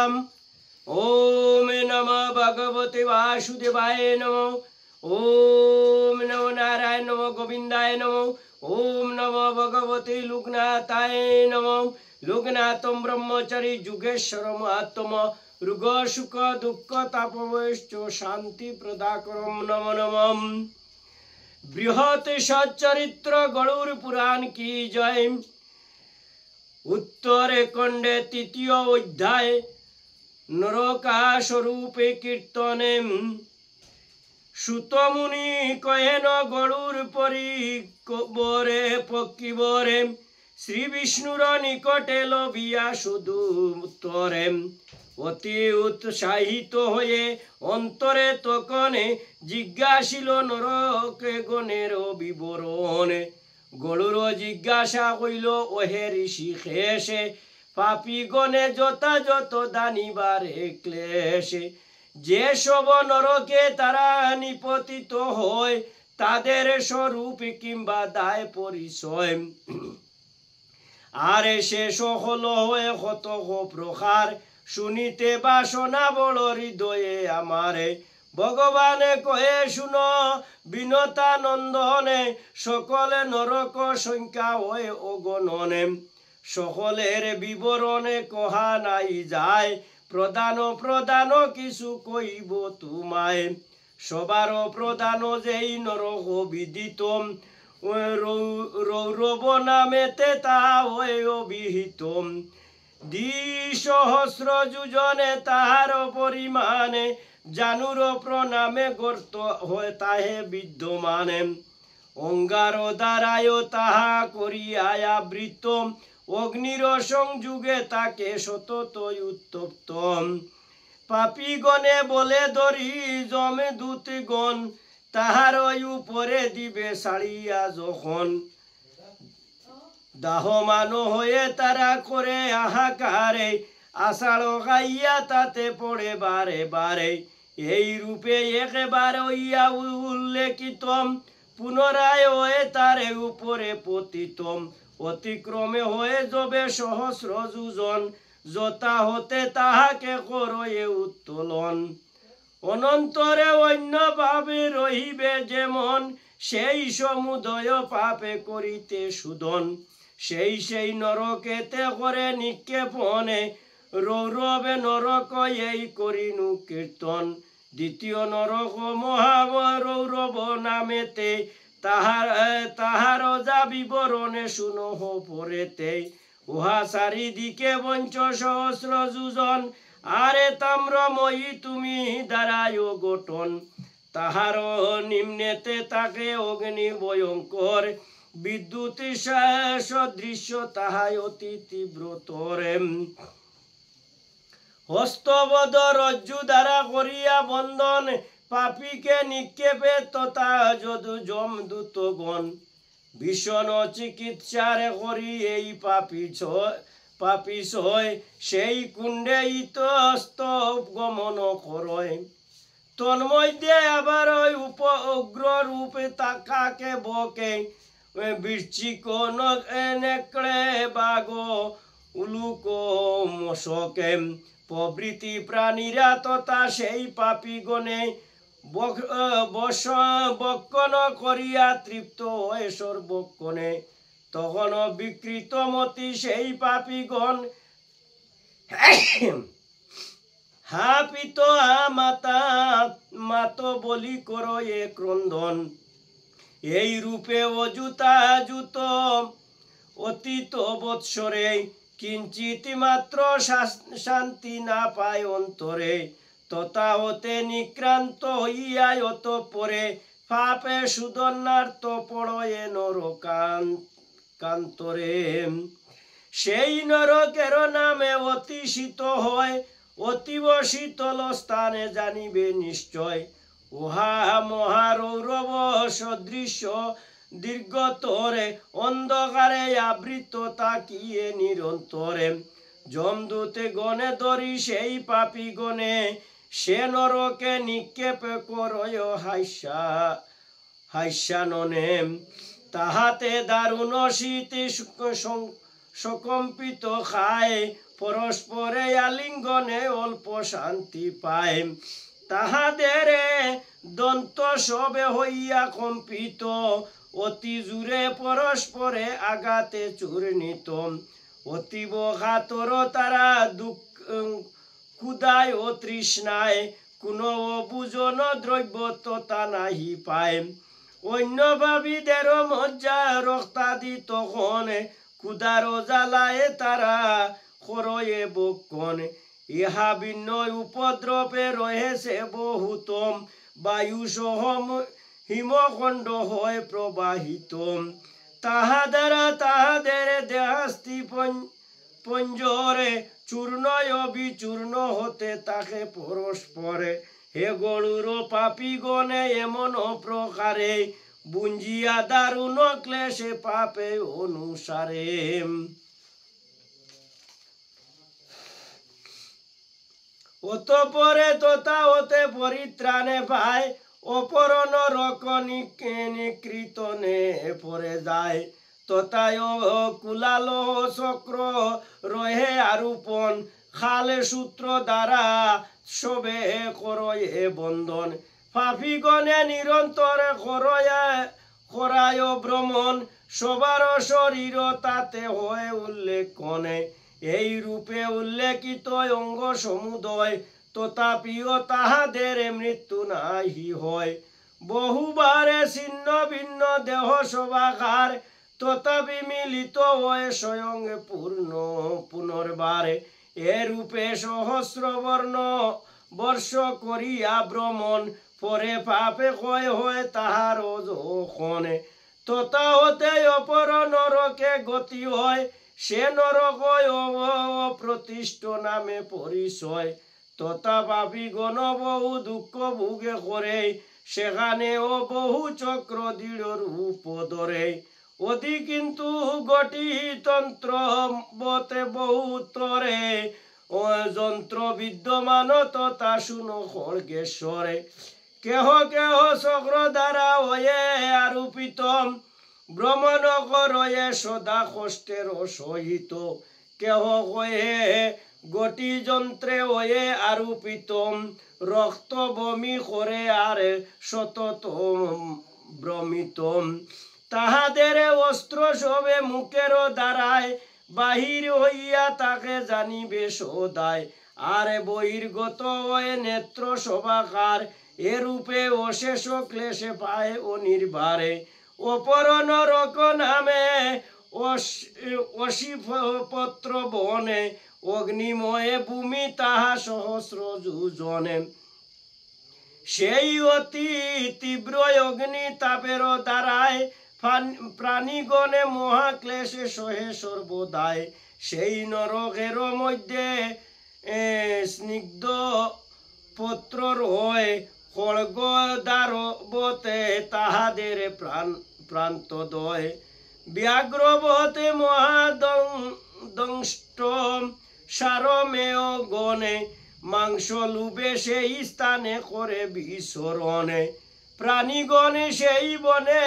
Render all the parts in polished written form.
परम। ओम नमः भगवते वासुदेवाय नमो। ओम नमो नारायण नमो गोविंदाय नमो। ओम नमो भगवते लोकनाथाय नमो। लोकनाथम ब्रह्मचारी जुगेश्वर महात्मा ऋग सुख दुख तापवश्च शांति प्रदाकरम नमो नमः। बृहत सच्चरित्र गरुड़ पुराण की जय। उत्तरे खंडे तृतीय अध्याय नरकासुरूपे कीर्तने। सुतमुनि कहेन गरुड़ परिबरे पक्षिबरे श्री विष्णुर निकटे लभिया सुदूतरे। অতি উৎসাহিত হয়ে অন্তরে তখনে জিজ্ঞাসিল নরকে গণের বিবরণ। গরুর জিজ্ঞাসা কইল ওহে ঋষিকেশে পাপী গণে যথাযথ দানিবারে ক্লেশে। যে সব নরকে তারা নিপতিত হয় তাদের স্বরূপ কিংবা দায় পরিচয়। আরে শেষ হল হয়ে কত প্রকার শুনিতে বাসনা বড় হৃদয়ে আমারে। ভগবানে কয়ে শুনো বিনতানন্দনে সকলে নরক সংখ্যা হয় অগণনে। সকলের বিবরণে কহা নাই যায় প্রধান প্রধান কিছু কইব তোমায়। সবার প্রধান যেই নরক বিদিত রৌরব নামেতে তা হয় অভিহিত। দ্বিসহস্র যোজনে তাহার পরিমাণে জানুর প্রণামে গর্ত হয় তাহে বিদ্যমানে। অঙ্গার দ্বারায় তাহা করিয়া আবৃত অগ্নির সংযুগে তাকে সতত উত্তপ্ত। পাপীগণে বলে ধরি জমে দূতগণ তাহার উপরে দিবে ছাড়িয়া যখন। দাহমান হয়ে তারা করে আহাকারে আষাঢ় গাইয়া তাতে পড়ে বারে বারে। এই রূপে একেবারে ইয়া উল্লেখিত পুনরায় হয়ে তারে উপরে পতিতম। অতিক্রমে হয়ে যাবে সহস্র যোজন যথা হতে তাহাকে করয়ে উত্তোলন। অনন্তরে অন্য ভাবে রহিবে যেমন সেই সমুদয় পাপে করিতে সুদন। সেই নরকেতে করে নিক্ষেপণে রৌরবে নরক এই করিনু কীর্তন। দ্বিতীয় নরক মহারৌরব নামেতে তাহার যা বিবরণে শুনহ পরেতে। উহা চারিদিকে পঞ্চ সহস্র যোজন আরে তাম্রময়ী তুমি দাঁড়ায় গঠন। তাহার নিম্নেতে তাকে অগ্নি ভয়ঙ্কর বিদ্যুৎ সদৃশ্য তাহাই অতি তীব্রতরে। হস্তবদ রজ্জু দ্বারা করিয়া বন্ধন পাপীকে নিক্ষেপে তথা যদু যমদূতগণ। ভীষণ চিকিৎসারে করি এই পাপী ছয় সেই কুণ্ডে ইতস্ত গমন করয়। তন্মধ্যে আবার উগ্র রূপে তাকাকে বকে বৃশ্চিক নেকড়ে বাঘ উলুক মশকে প্রভৃতি প্রাণীরা তথা সেই পাপীগণে বক্ষণ করিয়া তৃপ্ত হয় সর্বক্ষণে। তখন বিকৃতমতি সেই পাপীগণ হা পিত হা মাতা মাত বলি করয়ে ক্রন্দন। এই রূপে অযুতাযুত অতীত বৎসরে কিঞ্চিত মাত্র শান্তি না পায় অন্তরে। তথা হতে নিক্রান্ত হইয়া অতঃপরে পাপে সুদন্নার্থ পড়য়ে নরকান্তরে। সেই নরকের নামে অতি শীত হয় অতীব শীতল স্থানে জানিবে নিশ্চয়। উহা মহারৌরব সদৃশ্য দীর্ঘতরে অন্ধকারে আবৃত তাকিয়ে নিরন্তরে। যমদূতে গণে ধরি সেই পাপী গণে সে নরকে নিক্ষেপ করয় হাস্যাননে। তাহাতে দারুণ শীত সকম্পিত খায় পরস্পরে আলিঙ্গনে অল্প শান্তি পায় তাহাদের দন্ত সবে হইয়া কম্পিত অতি জুড়ে পরস্পরে আঘাতে চূর্ণিত অতীব ঘাতর তারা দুঃখ ক্ষুধায় ও তৃষ্ণায় কোনো অবুজন দ্রব্য তথা নাহি পায় অন্য ভাবিদের মজ্জা রক্তাদি তখন ক্ষুধার জ্বালায় তারা খরয়ে বক্ষণ ইহা ভিন্ন উপদ্রবে রয়েছে বহুতম বায়ু সহ হিমখণ্ড হয় প্রবাহিত তাহাদের দেহাস্তি পঞ্জরে চূর্ণ বিচূর্ণ হতে তাকে পরস্পরে হে গরুর পাপিগণে এমন প্রকারে বুঞ্জিয়া দারুণ ক্লেশে পাপে অনুসারে অতঃপরে তথা হতে পরিত্রাণে পায় অপর নরক নিকৃতনে পরে যায় তথায় কুলাল চক্র রহে আরোপণ খালে সূত্র দ্বারা সবে করয়ে বন্ধন পাপীগণে নিরন্তর করায় ভ্রমণ সবার শরীর তাতে হয় উল্লেখনে এই রূপে উল্লেখিত অঙ্গ সমুদয় তথাপিও তাহাদের মৃত্যু নাহি হয় বহুবারে ছিন্ন ভিন্ন দেহ সবাকার তথাপি মিলিত হয় স্বয়ং পূর্ণ পুনর্বারে এ রূপে সহস্র বর্ষ করিয়া ভ্রমণ পরে পাপে ক্ষয় হয় তাহার যখনে তথা হতে অপর নরকে গতি হয় সে নরক অপ্রতিষ্ঠ নামে পরিচয় তথা পাপী গণ বহু দুঃখ ভোগে করে সেখানেও বহু চক্র দৃঢ় রূপ ধরে অধি কিন্তু গঠিতন্ত্র বতে বহুতরে যন্ত্র বিদ্যমান তথা শুনো খড়গেশ্বরে কেহ কেহ চক্র দ্বারা হয়ে আরোপিতম ভ্রমণ করয়ে সদা কষ্টের সহিত কেহ হয়ে গটি যন্ত্রে হয়ে আরোপিতম রক্ত বমি করে আর সতত ভ্রমিতম তাহাদের অস্ত্র সবে মুখের দ্বারায় বাহির হইয়া তাকে জানিবে সদায় আর বহির্গত হয়ে নেত্র সবাকার এরূপে অশেষ ক্লেশে পায় অনির্বারে অপর নরক নামে অশিপত্র বনে অগ্নিময়ে ভূমি তাহা সহস্র যোজনে সেই অতি তীব্র অগ্নি তাপের দ্বারায় প্রাণীগণে মহাক্লেশে সহে সর্বদায় সেই নরকের মধ্যে স্নিগ্ধ পত্র রয় খড়গ দ্বারবতে তাহাদের প্রান্তদয় ব্যাঘ্রবতে মহাদংষ্ট সারমেয় গণে মাংস লুবে সেই স্থানে করে বিচরণে প্রাণীগণে সেই বনে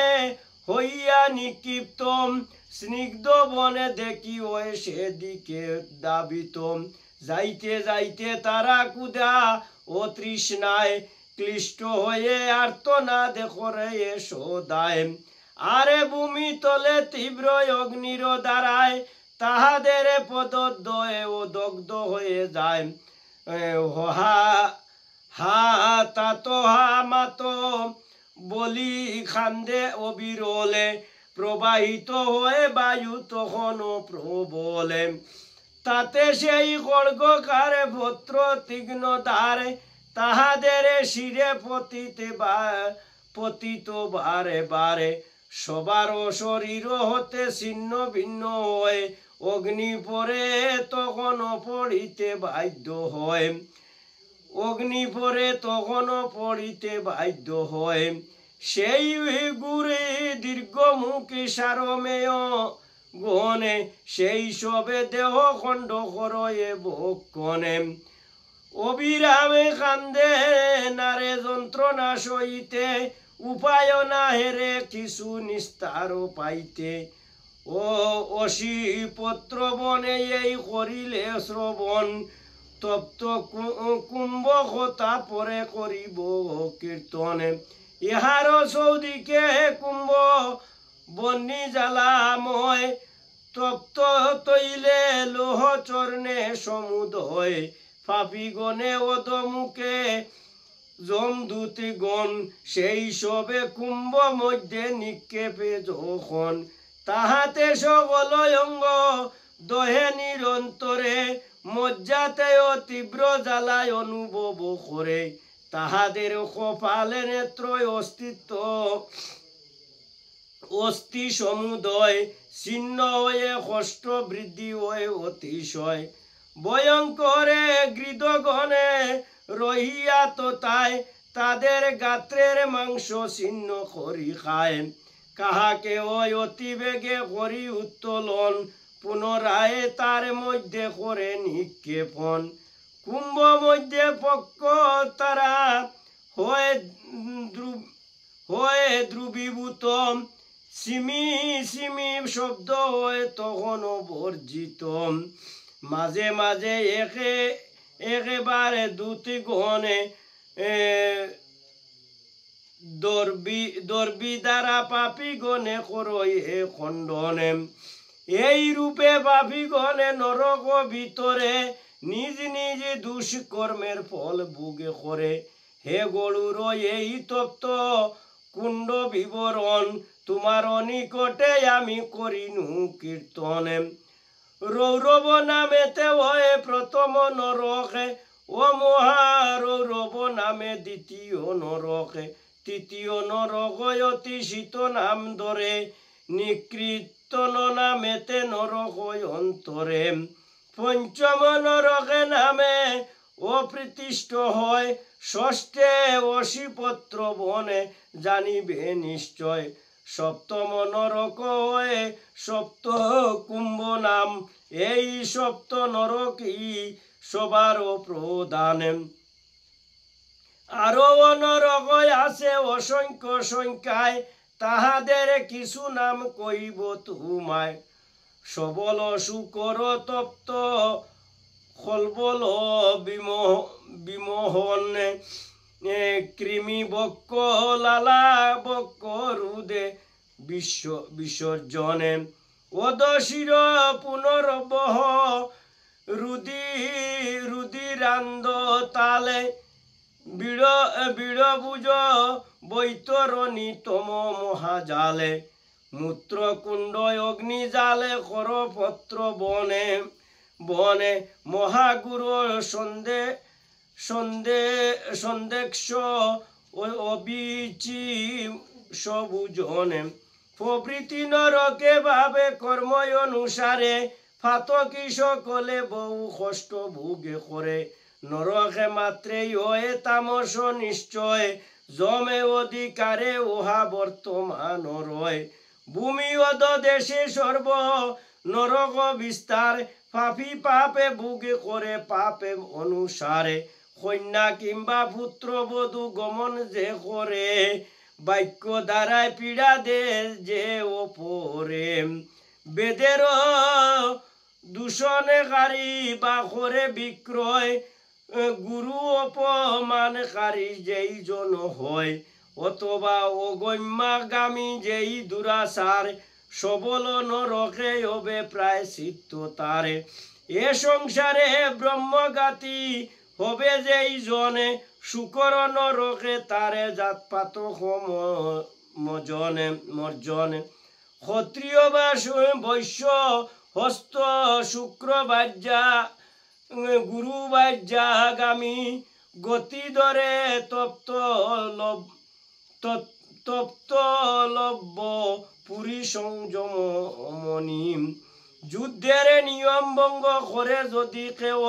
হইয়া নিক্ষিপ্তম স্নিগ্ধ বনে দেখি ওই সেদিকে দাবিতম যাইতে যাইতে তারা কুদা ও তৃষ্ণায় ক্লিষ্ট হয়ে আর্তনাদ করে সদায় আরে ভূমি তলে তীব্র অগ্নির দ্বারায় তাহাদের পদদ্বয়ে ও দগ্ধ হয়ে যায় হা তাত হা মাত বলি খান্দে অবিরলে প্রবাহিত হয়ে বায়ু তখন প্রবলে তাতে সেই খড়গকারে ভদ্র তীক্ষ্ণ ধারে তাহাদের শিরে পতিত বারে বারে সবার শরীর হতে ছিন্ন ভিন্ন হয় অগ্নি পরে তখন পড়িতে বাধ্য হয় অগ্নি পরে তখন পড়িতে বাধ্য হয় সেই গুরে দীর্ঘমুখী সারমেয় গণে সেই সবে দেহ খণ্ড করয়ে বক্ষণে অবিরামে কান্দে নারে যন্ত্রণা সইতে উপায় না হেরে কিছু নিস্তার পাইতে ও অসি পত্র বনে এই করিলে শ্রবণ তপ্ত কুম্ভ কথা পরে করিব কীর্তন ইহার চৌদিকে কুম্ভ বন্নি জ্বালাময় তপ্ত তৈলে লোহ চরণে সমুদয় পাপি গণে অদমুখে যমদূতি গণ সেই সবে কুম্ভ মধ্যে নিক্ষেপে যখন তাহাতে সকল অঙ্গ দহে নিরন্তরে মজ্জাতেও তীব্র জ্বালায় অনুভব করে তাহাদের কপালে নেত্র অস্তিত্ব অস্থি সমুদয় ছিন্ন হয়ে কষ্ট বৃদ্ধি হয়ে অতিশয় ভয়ঙ্করে গৃদগণে রহিয়া তো তাই তাদের গাত্রের মাংস ছিন্ন করি খায় কাহাকে ওই অতিবেগে করি উত্তোলন পুনরায় তার মধ্যে করে নিক্ষেপণ কুম্ভ মধ্যে পক্ষ তারা হয়ে দ্রুবীভূত সিমি সিমি শব্দ হয় তখনও বর্জিত মাঝে মাঝে একেবারে দুটি গণে দর্বি দ্বারা পাপি গণে করয় খণ্ডনে এই রূপে পাপি গণে নরক ভিতরে নিজ নিজ দুষ্কর্মের ফল ভোগে করে হে গরুর এই তপ্ত কুণ্ড বিবরণ তোমার নিকটে আমি করিনু কীর্তন রৌরব নামেতে হয় প্রথম নরকে ও মহারৌরব নামে দ্বিতীয় নরকে তৃতীয় নরক অতি শীত নাম ধরে নিকৃতন নামেতে নরক অন্তরে পঞ্চম নরকে নামে অপ্রতিষ্ঠ হয় ষষ্ঠে অশিপত্র বনে জানিবে নিশ্চয় সপ্তম নরক হয়ে সপ্ত কুম্ভ নাম এই সপ্ত নরকই সবার প্রধান আরো নরক আছে অসংখ্য সংখ্যায় তাহাদের কিছু নাম কইব তোমায় সবল শুকর তপ্ত খলবল বিমোহন কৃমি বক্ষ লালা বক্ষ রুদে বিসর্জনে অদশির পুনর্বহ রুদিরান্দ তালে বিড়বুজ বৈতরণী তম মহাজালে মূত্রকুণ্ড অগ্নি জালে করপত্র বনে বনে মহাগুরু সন্দেক্ষ অবিচি সবুজনে প্রভৃতি নরকে ভাবে কর্ম অনুসারে ফাতকি সকলে বহু কষ্ট ভোগে করে নরকে মাত্রেই হয়ে তামস নিশ্চয় জমে অধিকারে উহা বর্তমান রয় ভূমি অদ দেশে সর্ব নরক বিস্তার পাপি পাপে ভোগে করে পাপে অনুসারে কন্যা কিংবা পুত্র বধূ গমন যে করে বাক্য দ্বারায় পীড়া দে যে ওপরে বেদের দূষণকারী বা করে বিক্রয় গুরু অপমানকারী যেই জন হয় অথবা অগম্যাগামী যেই দুরাচার সবল নরকে হবে প্রায় চিত্ত তারে এ সংসারে ব্রহ্মগাতি হবে যেই জনে শুকর নরকে তারে জাতপাত মর্জনে ক্ষত্রিয় বা বৈশ্য হস্ত শুক্র বাজ্যা গুরু বাজ্যাগামী গতি ধরে তপ্ত লব্য পুরী সংযমনী যুদ্ধের নিয়ম ভঙ্গ করে যদি কেউ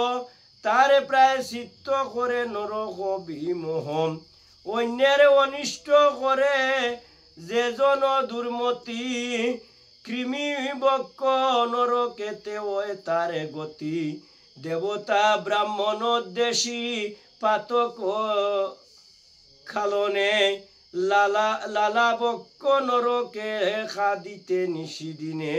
তারে প্রায় চিত্ত করে নরক বিমোহম অন্যের অনিষ্ট করে যেজন দুর্মতি কৃমি বক্ষ নরকেতে ওই তারে গতি দেবতা ব্রাহ্মণ দেশী পাতক খালনে লালা বক্ষ নরকে খাদিতে নিশিদিনে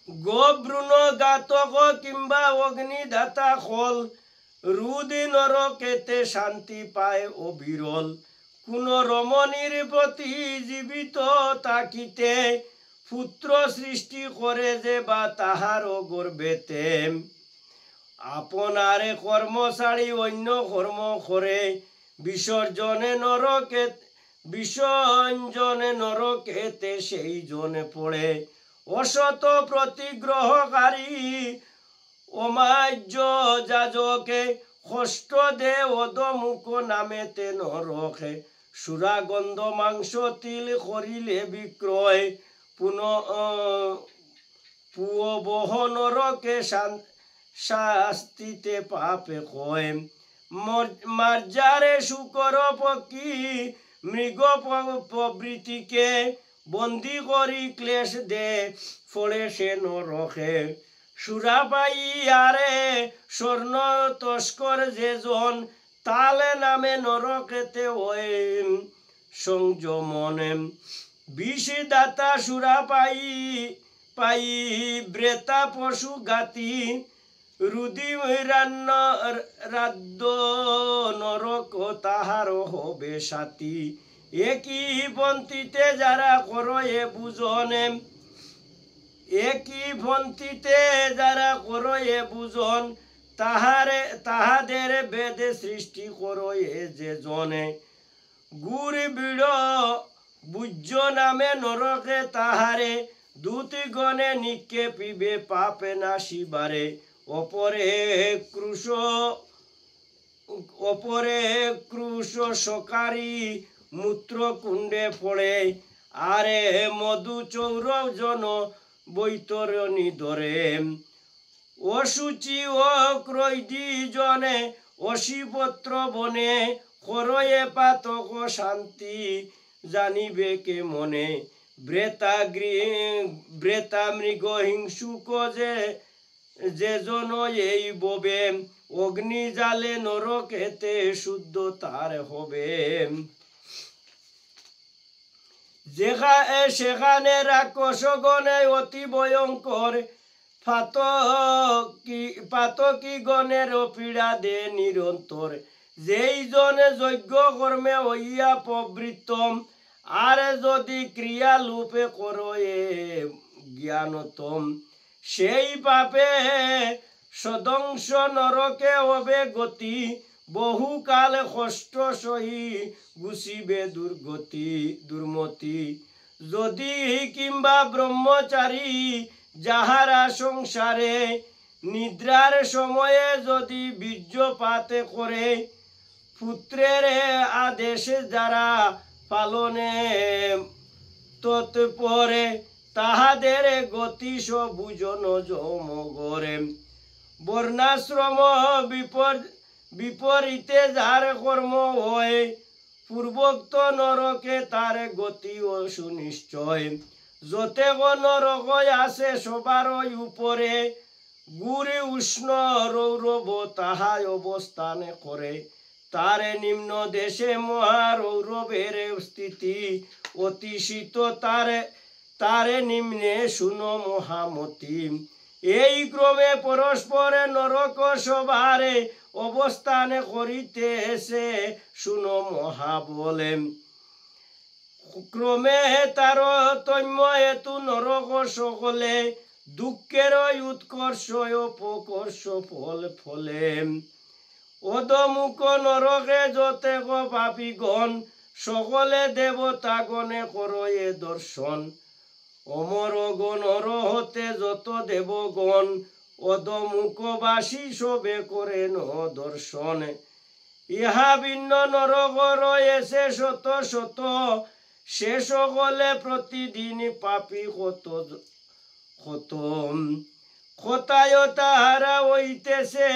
গোব্রুণ ঘাতক কিংবা অগ্নিদাতা খল রুদি নরকেতে শান্তি পায় অবিরল কোন রমণীর প্রতি জীবিত তাকিতে পুত্র সৃষ্টি করে যে বা তাহার গর্বেতে আপনারে কর্ম ছাড়ি অন্য কর্ম করে বিসর্জনে নরকেতে সেই জনে পড়ে অসত প্রতিগ্রহকারী অমাজ্য যাজকে কষ্ট দে অদমুখ নামেতে নরকে সুরাগন্ধ মাংস তিল করিলে বিক্রয় পুয়বহ নরকে শাস্তিতে পাপে কয় মার্জারে শুকর পক্ষী মৃগ প্রবৃতিকে বন্দি করি ক্লেশ দে ফলে সে নরকে সুরাপাই আরে স্বর্ণ তস্কর যেজন তালে নামে নরকেতে ওই সংযমনে বিষদাতা সুরাপাই ব্রেতা পশু গাতি রুদি রাদ্য নরক তাহার হবে সাথী একই পন্থীতে যারা করয়ে বুঝনে একই পন্থীতে যারা করয়ে বুঝন তাহাদের বেদে সৃষ্টি করয়ে যে জনে গুড় বিড় বুজ্জ নামে নরকে তাহারে দূতিগণে নিক্ষেপিবে পাপে নাশিবারে অপরে ক্রুশ সকারি মূত্র কুণ্ডে পড়ে আরে মধু চৌর জন বৈতরণী ধরে অসুচি ও ক্রৈদি জনে অশিপত্র বনে করয়ে পাতক শান্তি জানিবে কে মনে ব্রেতা মৃগ হিংসুক যে জন এই ববে অগ্নি জালে নরকেতে শুদ্ধ তার হবে সেখানে রাক্ষসগণে অতি ভয়ঙ্কর পাতকি গণের পীড়া দে নিরন্তর যেই জনে যজ্ঞ কর্মে হইয়া প্রবৃত্তম আর যদি ক্রিয়া লোপে করয়ে জ্ঞানতম সেই পাপে সদংশ নরকে হবে গতি বহুকাল কষ্ট সহি গুছিবে দুর্মতি যদি কিংবা ব্রহ্মচারী যাহারা সংসারে নিদ্রার সময়ে যদি বীর্যপাতে করে পুত্রের আদেশে যারা পালনে তৎপরে তাহাদের গতি সবুজন জমগরে বর্ণাশ্রম বিপরীতে যার কর্ম হয় পূর্বোক্ত নরকে তার গতি ও সুনিশ্চয় যতে নরক আছে সবার উপরে গুরি উষ্ণ রৌরব তাহাই অবস্থানে করে তারে নিম্ন দেশে মহারৌরবের স্থিতি অতি শীত তারে নিম্নে শুনো মহামতি এই ক্রমে পরস্পরে নরক সবারে অবস্থানে করিতে এসে শুনো মহা বলে ক্রমে তার তৈম্য হেতু নরক সকলে দুঃখের উৎকর্ষ অপকর্ষ ফলে অধমুখ নরকে যতে পাপীগণ সকলে দেবতাগণে করয়ে দর্শন অমর গণ হতে যত দেবগণ অধমুখবাসী সবে করেন দর্শন ইহা ভিন্ন নরক রয়েছে শত শত সে সকলে প্রতিদিন পাপী কত কথায় তাহারা হইতেছে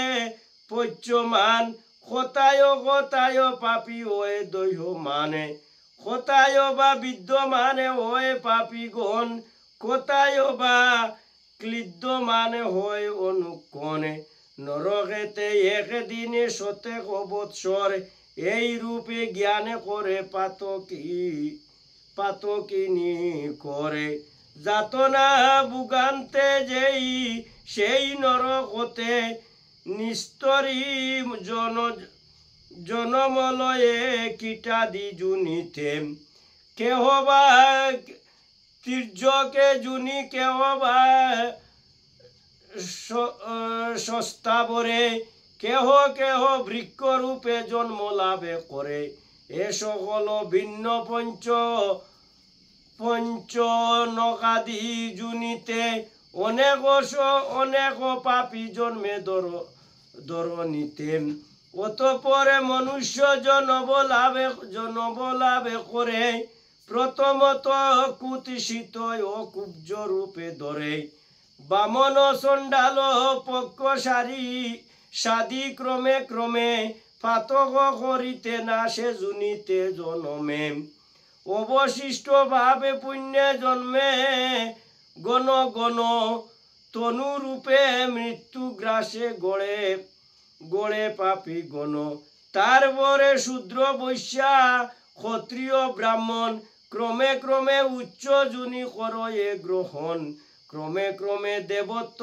পচ্যমান কথায় পাপী হয়ে দৈহ মানে কথায় বা বিদ্যমানে হয়ে পাপীগণ কথায় বা ক্লিদ্যমানে হয় অনুক্ষণে নরকেতে একদিনে 100 বৎসর এই রূপে জ্ঞানে করে পাতকিনি করে যাতনা বুগান্তে যেই সেই নরক হতে নিস্তরী জনমলয়ে কীটাদি জুনিতে কেহ বা তীর্যকে জুনি কেহ বা সস্তাবরে কেহ কেহ বৃক্ষরূপে জন্ম লাভে করে এ সকল ভিন্ন পঞ্চনকাদি জুনিতে অনেক পাপী জন্মে ধরণীতে অতঃপরে মনুষ্য জনব লাভে করে প্রথমত কুৎসিত ও কুব্জ রূপে ধরে বামন চণ্ডাল পক্ষ সাদি ক্রমে ক্রমে পাতক করিতে না সে জুনিতে জনমে অবশিষ্ট ভাবে পুণ্যে জন্মে গণ গণ তনুরূপে মৃত্যু গ্রাসে গড়ে পাপী গণ তারপরে শূদ্র বৈশ্যা ক্ষত্রিয় ব্রাহ্মণ ক্রমে ক্রমে উচ্চ জুনি করয়ে গ্রহণ ক্রমে ক্রমে দেবত্ব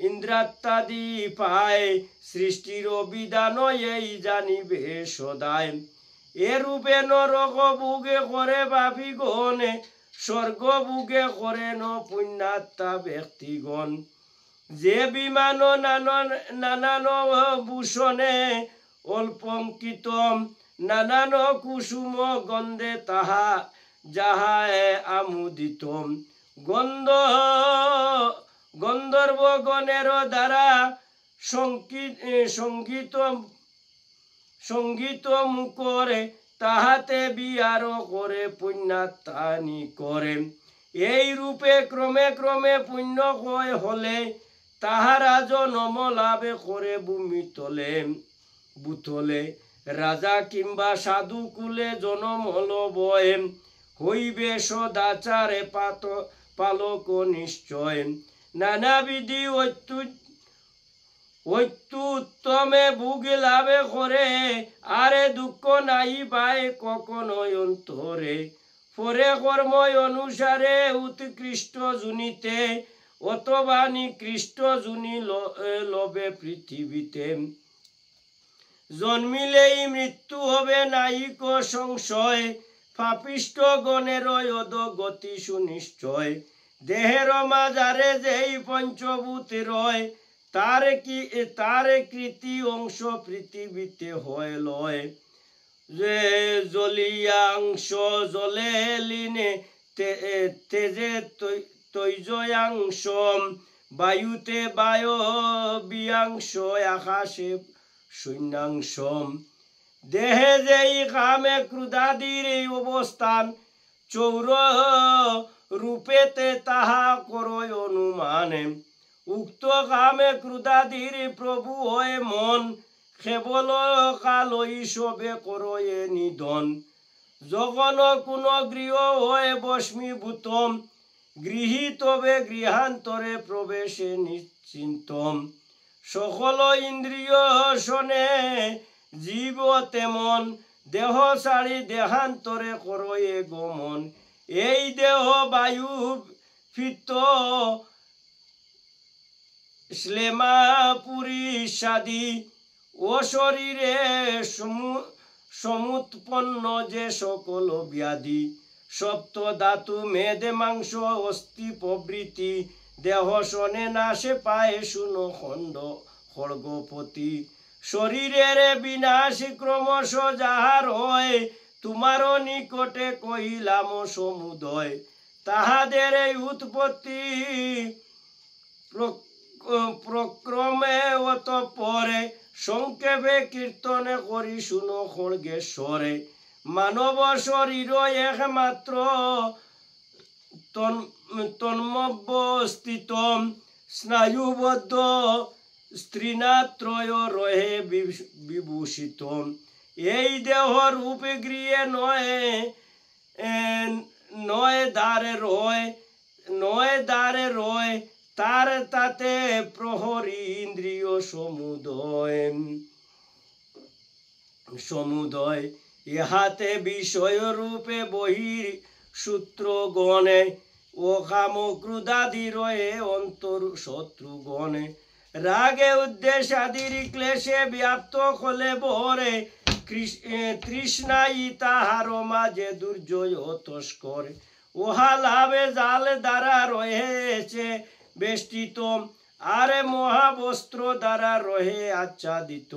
ইন্দ্রাত্মাদি পায় সৃষ্টির বিধান এই জানিবে সদায় এরূপে নরক বুগে করে পাপীগণ স্বর্গ বুগে করে ন পুণ্যাত্মা ব্যক্তিগণ যে বিমান নানান ভূষণে অল্পঙ্কিত নানান কুসুম গন্ধে যাহায় আমোদিত গন্ধর্বগণের দ্বারা সঙ্গীত মুখরে তাহাতে বিহার করে পুণ্যাত্মানি করে এই রূপে ক্রমে ক্রমে পুণ্য হলে তাহারা জন্ম লাভে করে ভূতলে রাজা কিংবা সাধু কুলে জনম হল বয়ে হইবে পালক নিশ্চয় নানাবিধি উত্তমে ভোগ লাভে করে আরে দুঃখ নাই বাই কখনোই অন্তরে পরে কর্ম অনুসারে উৎকৃষ্ট জুনিতে অথবা নিকৃষ্ট জুনি লবে পৃথিবীতে জন্মিলেই মৃত্যু হবে নাইক সংশয় পাপিষ্ট গণের গতি সুনিশ্চয় দেহের মাঝারে যেই পঞ্চভূত রয় তার কৃতি অংশ পৃথিবীতে হয় লয় যে জলিয়াংশ জলে লিনে তেজে তৈজয়াংশ বায়ুতে বিয়াংশ আকাশে শূন্যাংশ দেহে যেই কামে ক্রোধাদির এই অবস্থান চৌর রূপেতে তাহা করয় অনুমানে উক্ত কামে ক্রোধাদির প্রভু হয় মন কেবল কালই সবে করয় নিধন যখন কোন গৃহ হয় বস্মীভূতম গৃহীতবে গৃহান্তরে প্রবেশে নিশ্চিন্তম সকল ইন্দ্রিয় শোনে জীব তেমন দেহ ছাড়ি দেহান্তরে করয়ে গমন এই দেহ বায়ু ফিত শ্লেমা পুরী সাদি ও শরীরে সমুৎপন্ন যে সকল ব্যাধি সপ্ত ধাতু মেদে মাংস অস্থি প্রভৃতি দেহ শোনে নাশে পায়ে শুনো খণ্ড খড়গপতি শরীরের বিনাশ ক্রমশ যাহার হয় তোমার নিকটে কহিলাম সমুদয় তাহাদের উৎপত্তি প্রক্রমে অতঃপরে সংক্ষেপে কীর্তনে করি শুনো খড়গেশ্বরে মানব শরীর একমাত্র তন্মব্যস্থিত স্নায়ুবদ্ধ স্ত্রীনাত্রয় রহে বিভূষিত এই দেহ রূপ গৃহে নয় দ্বারে রয় তার তাতে প্রহরী ইন্দ্রিয় সমুদয়। সমুদয় ইহাতে বিষয় রূপে বহির সূত্র গণে ও কাম ক্রুদাদি রয়ে অন্তর শত্রুগণে রাগে উদ্দেশ্য আদির ক্লেশে ব্যাপ্ত হলে বরে তৃষ্ণাই তাহার মাঝে দুর্জয় তস্কর উহা লাভে জাল দ্বারা রয়েছে বেষ্টিত আরে মহাবস্ত্র দ্বারা রহে আচ্ছাদিত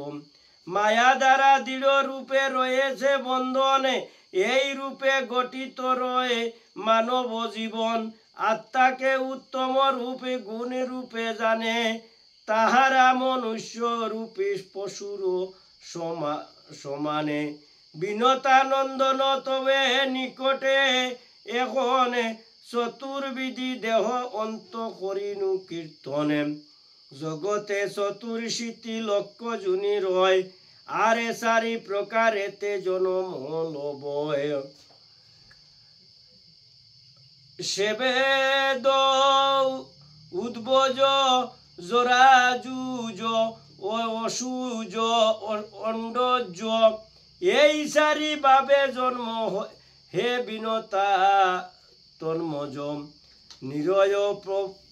মায়া দ্বারা দৃঢ় রূপে রয়েছে বন্ধনে এই রূপে গঠিত রয়ে মানব জীবন আত্মাকে উত্তম রূপে গুণ রূপে জানে তাহারা মনুষ্য রূপে পশুর সমানে বিনতানন্দন তবে নিকটে এখন চতুর্বিধি দেহ অন্ত করিনু কীর্তনে জগতে চতুর্শীতি লক্ষ জুনি রয় আরে চারি প্রকারেতে জনম লবয় সেবেদ উদ্ভজ জরাজুজ ও অসুজ অন্ডজ এই চারি ভাবে জন্ম হে বিনতা তন্মজম নিরয়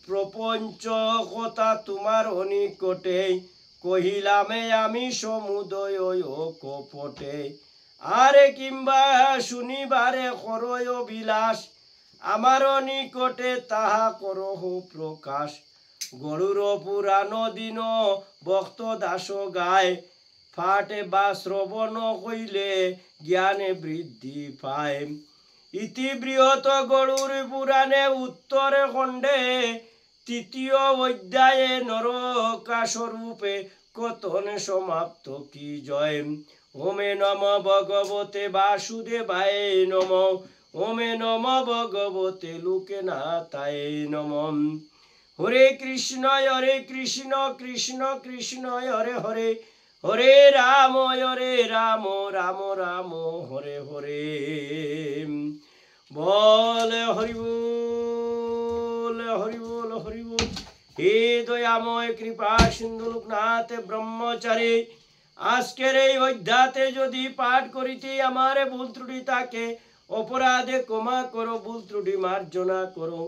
প্রপঞ্চ কথা তোমার অনিকটে কহিলামে আমি সমুদয় কপটে আরে কিংবা শুনিবারে করয় বিলাস আমার নিকটে তাহা করহ প্রকাশ গরুর পুরাণ দিন ভক্ত দাস গায় ফাটে বা শ্রবণ হইলে জ্ঞানে বৃদ্ধি পায় ইতি বৃহৎ গরুর পুরাণে উত্তর খণ্ডে তৃতীয় অধ্যায়ে নরকাস্বরূপে কথন সমাপ্ত কি জয় ওমে নম ভগবতে বাসুদেবায় নম ওমে নম ভগবতে লোকনাথায় নম হরে কৃষ্ণ কৃষ্ণ কৃষ্ণ হরে হরে হরে রাম রাম রাম হরে হরে বল হরি বল হরি বল হরি বল হে দয়াময় কৃপা সিন্ধু লোকনাথ ব্রহ্মচারী আজকের এই অধ্যাতে যদি পাঠ করিতে আমার ভুল ত্রুটি থাকে অপরাধে ক্ষমা করো ভুল ত্রুটি মার্জনা করো।